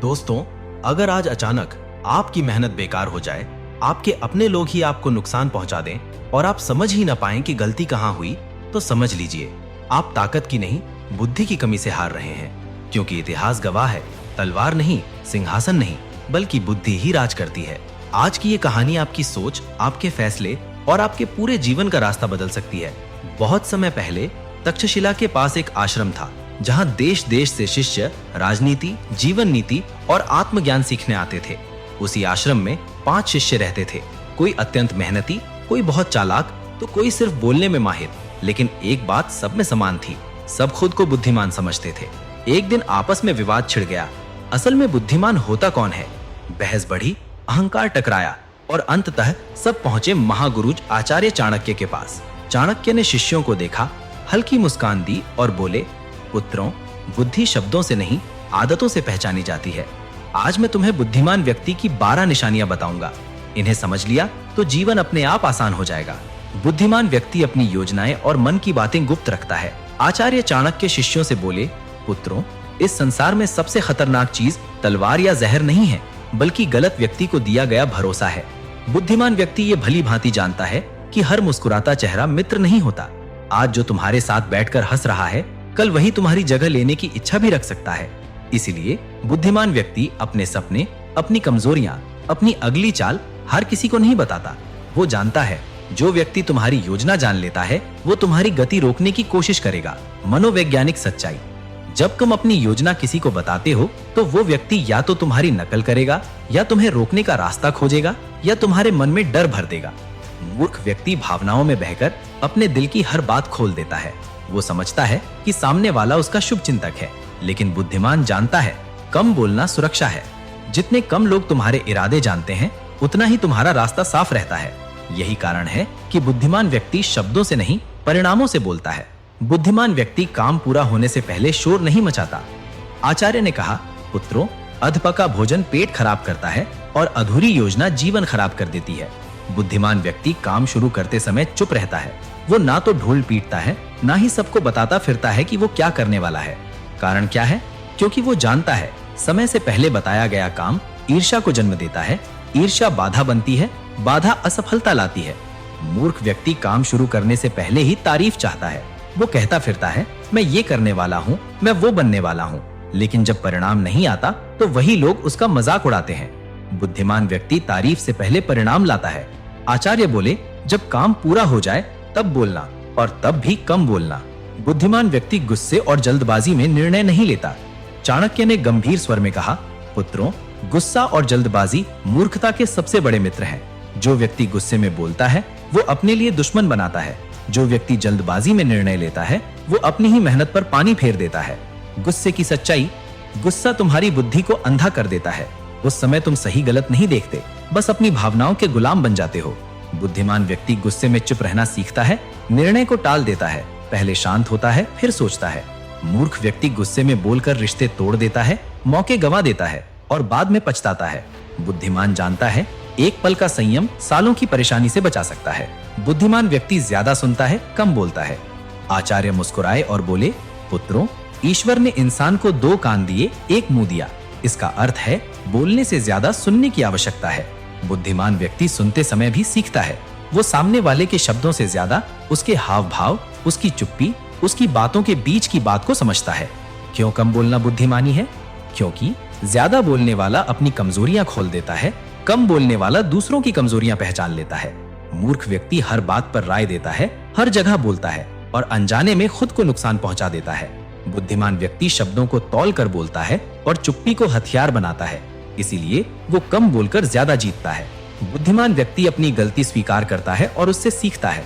दोस्तों, अगर आज अचानक आपकी मेहनत बेकार हो जाए, आपके अपने लोग ही आपको नुकसान पहुंचा दें और आप समझ ही ना पाएं कि गलती कहां हुई, तो समझ लीजिए आप ताकत की नहीं, बुद्धि की कमी से हार रहे हैं। क्योंकि इतिहास गवाह है, तलवार नहीं, सिंहासन नहीं, बल्कि बुद्धि ही राज करती है। आज की ये कहानी आपकी सोच, आपके फैसले और आपके पूरे जीवन का रास्ता बदल सकती है। बहुत समय पहले तक्षशिला के पास एक आश्रम था, जहां देश देश से शिष्य राजनीति, जीवन नीति और आत्मज्ञान सीखने आते थे। उसी आश्रम में 5 शिष्य रहते थे। कोई अत्यंत मेहनती, कोई बहुत चालाक, तो कोई सिर्फ बोलने में माहिर। लेकिन एक बात सब में समान थी, सब खुद को बुद्धिमान समझते थे। एक दिन आपस में विवाद छिड़ गया। असल में बुद्धिमान होता कौन है? बहस बढ़ी, अहंकार टकराया और अंततः सब पहुंचे महागुरु आचार्य चाणक्य के पास। चाणक्य ने शिष्यों को देखा, हल्की मुस्कान दी और बोले, पुत्रों, बुद्धि शब्दों से नहीं, आदतों से पहचानी जाती है। आज मैं तुम्हें बुद्धिमान व्यक्ति की 12 निशानियां बताऊंगा। इन्हें समझ लिया तो जीवन अपने आप आसान हो जाएगा। बुद्धिमान व्यक्ति अपनी योजनाएं और मन की बातें गुप्त रखता है। आचार्य चाणक्य शिष्यों से बोले, पुत्रों, इस संसार में सबसे खतरनाक चीज तलवार या जहर नहीं है, बल्कि गलत व्यक्ति को दिया गया भरोसा है। बुद्धिमान व्यक्ति ये भली भांति जानता है कि हर मुस्कुराता चेहरा मित्र नहीं होता। आज जो तुम्हारे साथ बैठकर हंस रहा है, कल वही तुम्हारी जगह लेने की इच्छा भी रख सकता है। इसीलिए बुद्धिमान व्यक्ति अपने सपने, अपनी कमजोरियां, अपनी अगली चाल हर किसी को नहीं बताता। वो जानता है, जो व्यक्ति तुम्हारी योजना जान लेता है, वो तुम्हारी गति रोकने की कोशिश करेगा। मनोवैज्ञानिक सच्चाई, जब तुम अपनी योजना किसी को बताते हो, तो वो व्यक्ति या तो तुम्हारी नकल करेगा, या तुम्हें रोकने का रास्ता खोजेगा, या तुम्हारे मन में डर भर देगा। मूर्ख व्यक्ति भावनाओं में बहकर अपने दिल की हर बात खोल देता है। वो समझता है कि सामने वाला उसका शुभ चिंतक है, लेकिन बुद्धिमान जानता है, कम बोलना सुरक्षा है। जितने कम लोग तुम्हारे इरादे जानते हैं, उतना ही तुम्हारा रास्ता साफ रहता है। यही कारण है कि बुद्धिमान व्यक्ति शब्दों से नहीं, परिणामों से बोलता है। बुद्धिमान व्यक्ति काम पूरा होने से पहले शोर नहीं मचाता। आचार्य ने कहा, पुत्रों, अधपका भोजन पेट खराब करता है और अधूरी योजना जीवन खराब कर देती है। बुद्धिमान व्यक्ति काम शुरू करते समय चुप रहता है। वो ना तो ढोल पीटता है, ना ही सबको बताता फिरता है कि वो क्या करने वाला है। कारण क्या है? क्योंकि वो जानता है, समय से पहले बताया गया काम ईर्ष्या को जन्म देता है, ईर्ष्या बाधा बनती है, बाधा असफलता लाती है। मूर्ख व्यक्ति काम शुरू करने से पहले ही तारीफ चाहता है। वो कहता फिरता है, मैं ये करने वाला हूँ, मैं वो बनने वाला हूँ। लेकिन जब परिणाम नहीं आता, तो वही लोग उसका मजाक उड़ाते हैं। बुद्धिमान व्यक्ति तारीफ से पहले परिणाम लाता है। आचार्य बोले, जब काम पूरा हो जाए तब बोलना, और तब भी कम बोलना। बुद्धिमान व्यक्ति गुस्से और जल्दबाजी में निर्णय नहीं लेता। चाणक्य ने गंभीर स्वर में कहा, पुत्रों, गुस्सा और जल्दबाजी मूर्खता के सबसे बड़े मित्र हैं। जो व्यक्ति गुस्से में बोलता है, वो अपने लिए दुश्मन बनाता है। जो व्यक्ति जल्दबाजी में निर्णय लेता है, वो अपनी ही मेहनत पर पानी फेर देता है। गुस्से की सच्चाई, गुस्सा तुम्हारी बुद्धि को अंधा कर देता है। उस समय तुम सही गलत नहीं देखते, बस अपनी भावनाओं के गुलाम बन जाते हो। बुद्धिमान व्यक्ति गुस्से में चुप रहना सीखता है, निर्णय को टाल देता है, पहले शांत होता है, फिर सोचता है। मूर्ख व्यक्ति गुस्से में बोलकर रिश्ते तोड़ देता है, मौके गंवा देता है और बाद में पछताता है। बुद्धिमान जानता है, एक पल का संयम सालों की परेशानी से बचा सकता है। बुद्धिमान व्यक्ति ज्यादा सुनता है, कम बोलता है। आचार्य मुस्कुराए और बोले, पुत्रों, ईश्वर ने इंसान को 2 कान दिए, 1 मुंह दिया। इसका अर्थ है, बोलने से ज्यादा सुनने की आवश्यकता है। बुद्धिमान व्यक्ति सुनते समय भी सीखता है। वो सामने वाले के शब्दों से ज्यादा उसके हाव भाव, उसकी चुप्पी, उसकी बातों के बीच की बात को समझता है। क्यों कम बोलना बुद्धिमानी है? क्योंकि ज्यादा बोलने वाला अपनी कमजोरियां खोल देता है, कम बोलने वाला दूसरों की कमजोरियां पहचान लेता है। मूर्ख व्यक्ति हर बात पर राय देता है, हर जगह बोलता है और अनजाने में खुद को नुकसान पहुंचा देता है। बुद्धिमान व्यक्ति शब्दों को तौल कर बोलता है और चुप्पी को हथियार बनाता है। इसीलिए वो कम बोलकर ज्यादा जीतता है। बुद्धिमान व्यक्ति अपनी गलती स्वीकार करता है और उससे सीखता है।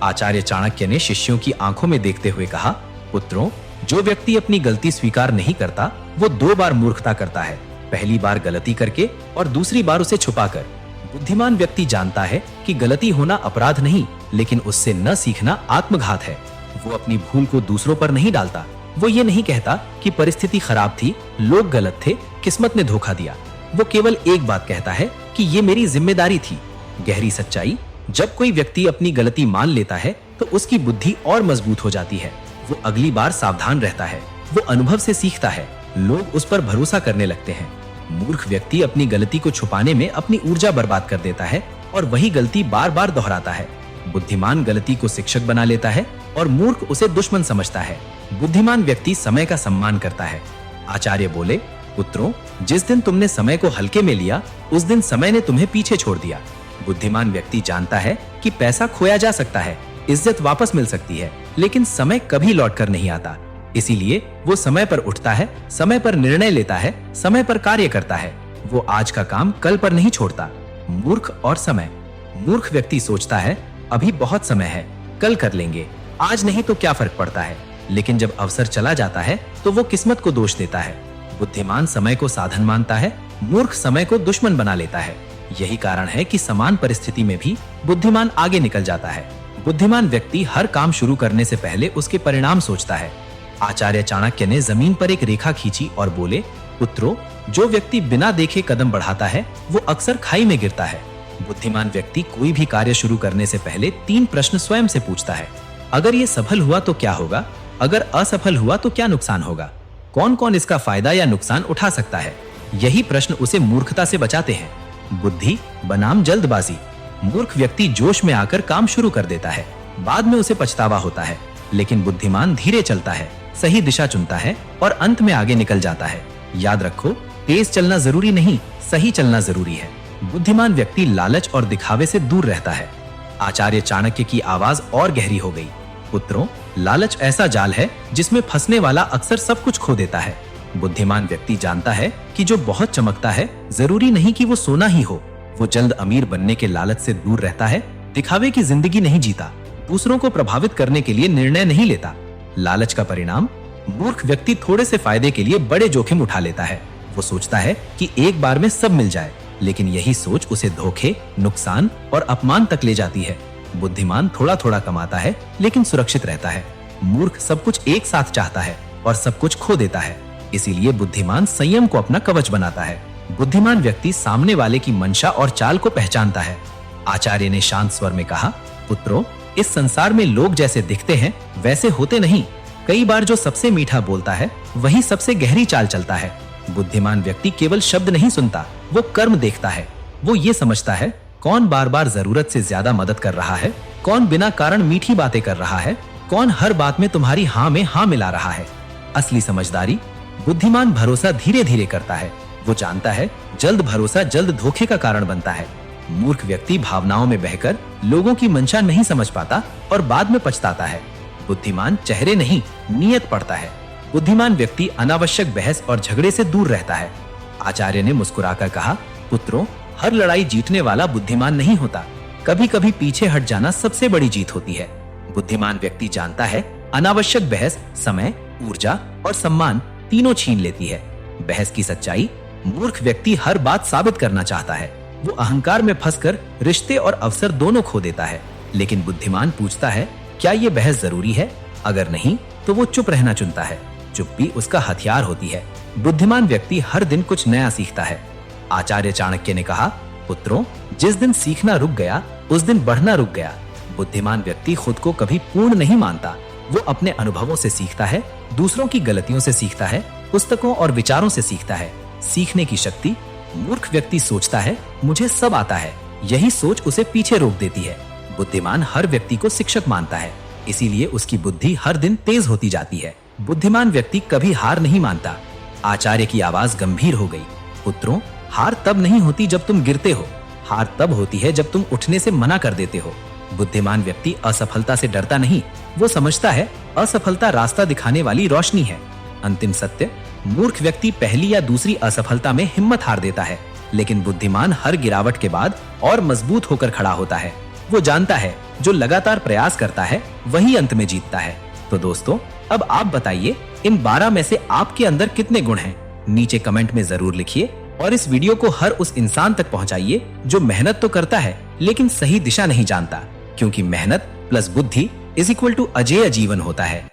आचार्य चाणक्य ने शिष्यों की आंखों में देखते हुए कहा, पुत्रों, जो व्यक्ति अपनी गलती स्वीकार नहीं करता, वो 2 बार मूर्खता करता है। पहली बार गलती करके और दूसरी बार उसे छुपाकर। बुद्धिमान व्यक्ति जानता है कि गलती होना अपराध नहीं, लेकिन उससे न सीखना आत्मघात है। वो अपनी भूल को दूसरों पर नहीं डालता। वो ये नहीं कहता कि परिस्थिति खराब थी, लोग गलत थे, किस्मत ने धोखा दिया। वो केवल एक बात कहता है कि ये मेरी जिम्मेदारी थी। गहरी सच्चाई, जब कोई व्यक्ति अपनी गलती मान लेता है, तो उसकी बुद्धि और मजबूत हो जाती है। वो अगली बार सावधान रहता है, वो अनुभव से सीखता है, लोग उस पर भरोसा करने लगते हैं। मूर्ख व्यक्ति अपनी गलती को छुपाने में अपनी ऊर्जा बर्बाद कर देता है और वही गलती बार बार दोहराता है। बुद्धिमान गलती को शिक्षक बना लेता है और मूर्ख उसे दुश्मन समझता है। बुद्धिमान व्यक्ति समय का सम्मान करता है। आचार्य बोले, पुत्रों, जिस दिन तुमने समय को हल्के में लिया उस दिन समय ने तुम्हें पीछे छोड़ दिया। बुद्धिमान व्यक्ति जानता है कि पैसा खोया जा सकता है, इज्जत वापस मिल सकती है, लेकिन समय कभी लौट कर नहीं आता। इसीलिए वो समय पर उठता है, समय पर निर्णय लेता है, समय पर कार्य करता है। वो आज का काम कल पर नहीं छोड़ता। मूर्ख और समय। मूर्ख व्यक्ति सोचता है, अभी बहुत समय है, कल कर लेंगे, आज नहीं तो क्या फर्क पड़ता है। लेकिन जब अवसर चला जाता है तो वो किस्मत को दोष देता है। बुद्धिमान समय को साधन मानता है, मूर्ख समय को दुश्मन बना लेता है। यही कारण है कि समान परिस्थिति में भी बुद्धिमान आगे निकल जाता है। बुद्धिमान व्यक्ति हर काम शुरू करने से पहले उसके परिणाम सोचता है। आचार्य चाणक्य ने जमीन पर एक रेखा खींची और बोले, पुत्रों, जो व्यक्ति बिना देखे कदम बढ़ाता है वो अक्सर खाई में गिरता है। बुद्धिमान व्यक्ति कोई भी कार्य शुरू करने से पहले 3 प्रश्न स्वयं से पूछता है। अगर ये सफल हुआ तो क्या होगा? अगर असफल हुआ तो क्या नुकसान होगा? कौन कौन इसका फायदा या नुकसान उठा सकता है? यही प्रश्न उसे मूर्खता से बचाते हैं। बुद्धि बनाम जल्दबाजी। मूर्ख व्यक्ति जोश में आकर काम शुरू कर देता है, बाद में उसे पछतावा होता है। लेकिन बुद्धिमान धीरे चलता है, सही दिशा चुनता है और अंत में आगे निकल जाता है। याद रखो, तेज चलना जरूरी नहीं, सही चलना जरूरी है। बुद्धिमान व्यक्ति लालच और दिखावे से दूर रहता है। आचार्य चाणक्य की आवाज और गहरी हो गई। पुत्रों, लालच ऐसा जाल है जिसमें फंसने वाला अक्सर सब कुछ खो देता है। बुद्धिमान व्यक्ति जानता है कि जो बहुत चमकता है जरूरी नहीं कि वो सोना ही हो। वो जल्द अमीर बनने के लालच से दूर रहता है, दिखावे की जिंदगी नहीं जीता, दूसरों को प्रभावित करने के लिए निर्णय नहीं लेता। लालच का परिणाम, मूर्ख व्यक्ति थोड़े से फायदे के लिए बड़े जोखिम उठा लेता है। वो सोचता है कि एक बार में सब मिल जाए, लेकिन यही सोच उसे धोखे, नुकसान और अपमान तक ले जाती है। बुद्धिमान थोड़ा थोड़ा कमाता है लेकिन सुरक्षित रहता है। मूर्ख सब कुछ एक साथ चाहता है और सब कुछ खो देता है। इसीलिए बुद्धिमान संयम को अपना कवच बनाता है। बुद्धिमान व्यक्ति सामने वाले की मंशा और चाल को पहचानता है। आचार्य ने शांत स्वर में कहा, पुत्रों, इस संसार में लोग जैसे दिखते हैं वैसे होते नहीं। कई बार जो सबसे मीठा बोलता है वही सबसे गहरी चाल चलता है। बुद्धिमान व्यक्ति केवल शब्द नहीं सुनता, वो कर्म देखता है। वो ये समझता है कौन बार बार जरूरत से ज्यादा मदद कर रहा है, कौन बिना कारण मीठी बातें कर रहा है, कौन हर बात में तुम्हारी हाँ में हाँ मिला रहा है। असली समझदारी। बुद्धिमान भरोसा धीरे धीरे करता है। वो जानता है जल्द भरोसा जल्द धोखे का कारण बनता है। मूर्ख व्यक्ति भावनाओं में बहकर लोगों की मंशा नहीं समझ पाता और बाद में पछताता है। बुद्धिमान चेहरे नहीं, नीयत पढ़ता है। बुद्धिमान व्यक्ति अनावश्यक बहस और झगड़े से दूर रहता है। आचार्य ने मुस्कुराकर कहा, पुत्रों, हर लड़ाई जीतने वाला बुद्धिमान नहीं होता। कभी कभी पीछे हट जाना सबसे बड़ी जीत होती है। बुद्धिमान व्यक्ति जानता है अनावश्यक बहस समय, ऊर्जा और सम्मान तीनों छीन लेती है। बहस की सच्चाई। मूर्ख व्यक्ति हर बात साबित करना चाहता है। वो अहंकार में फंसकर रिश्ते और अवसर दोनों खो देता है। लेकिन बुद्धिमान पूछता है, क्या ये बहस जरूरी है? अगर नहीं तो वो चुप रहना चुनता है। चुप्पी उसका हथियार होती है। बुद्धिमान व्यक्ति हर दिन कुछ नया सीखता है। आचार्य चाणक्य ने कहा, पुत्रों, जिस दिन सीखना रुक गया उस दिन बढ़ना रुक गया। बुद्धिमान व्यक्ति खुद को कभी पूर्ण नहीं मानता। वो अपने अनुभवों से सीखता है, दूसरों की गलतियों से सीखता है, पुस्तकों और विचारों से सीखता है। सीखने की शक्ति। मूर्ख व्यक्ति सोचता है मुझे सब आता है। यही सोच उसे पीछे रोक देती है। बुद्धिमान हर व्यक्ति को शिक्षक मानता है, इसीलिए उसकी बुद्धि हर दिन तेज होती जाती है। बुद्धिमान व्यक्ति कभी हार नहीं मानता। आचार्य की आवाज गंभीर हो गई। पुत्रों, हार तब नहीं होती जब तुम गिरते हो, हार तब होती है जब तुम उठने से मना कर देते हो। बुद्धिमान व्यक्ति असफलता से डरता नहीं, वो समझता है असफलता रास्ता दिखाने वाली रोशनी है। अंतिम सत्य। मूर्ख व्यक्ति पहली या दूसरी असफलता में हिम्मत हार देता है, लेकिन बुद्धिमान हर गिरावट के बाद और मजबूत होकर खड़ा होता है। वो जानता है जो लगातार प्रयास करता है वही अंत में जीतता है। तो दोस्तों, अब आप बताइए इन 12 में से आपके अंदर कितने गुण हैं? नीचे कमेंट में जरूर लिखिए और इस वीडियो को हर उस इंसान तक पहुंचाइए जो मेहनत तो करता है लेकिन सही दिशा नहीं जानता, क्योंकि मेहनत प्लस बुद्धि इज इक्वल टू अजेय जीवन होता है।